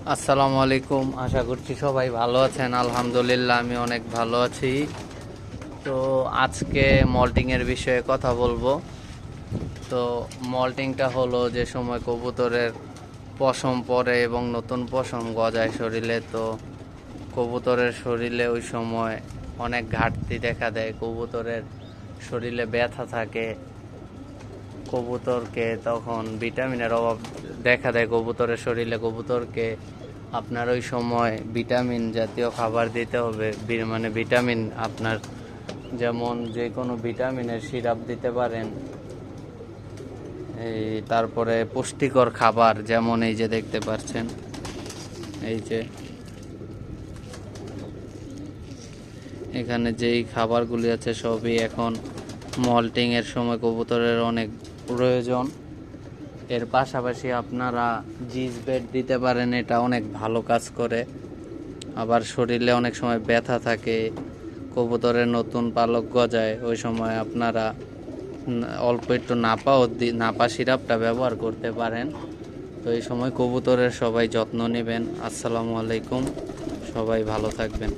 আসসালামু আলাইকুম। আশা করছি সবাই ভালো আছেন। আলহামদুলিল্লাহ আমি অনেক ভালো আছি। তো আজকে মল্টিংয়ের বিষয়ে কথা বলবো। তো মল্টিংটা হলো যে সময় কবুতরের পশম পড়ে এবং নতুন পশম গজায় শরীরে। তো কবুতরের শরীরে ওই সময় অনেক ঘাটতি দেখা দেয়, কবুতরের শরীরে ব্যথা থাকে, কবুতরকে তখন ভিটামিনের অভাব দেখা দেয় কবুতরের শরীরে। কবুতরকে আপনার ওই সময় ভিটামিন জাতীয় খাবার দিতে হবে, মানে ভিটামিন আপনার যেমন যে কোনো ভিটামিনের সিরাপ দিতে পারেন। এই তারপরে পুষ্টিকর খাবার যেমন এই যে দেখতে পাচ্ছেন, এই যে এখানে যেই খাবারগুলি আছে সবই এখন মল্টিংয়ের সময় কবুতরের অনেক প্রয়োজন। এর পাশাপাশি আপনারা জিস বেড দিতে পারেন, এটা অনেক ভালো কাজ করে। আবার শরীরে অনেক সময় ব্যথা থাকে, কবুতরের নতুন পালক গজায়, ওই সময় আপনারা অল্প একটু নাপা সিরাপটা ব্যবহার করতে পারেন। তো এই সময় কবুতরের সবাই যত্ন নেবেন। আসসালামু আলাইকুম, সবাই ভালো থাকবেন।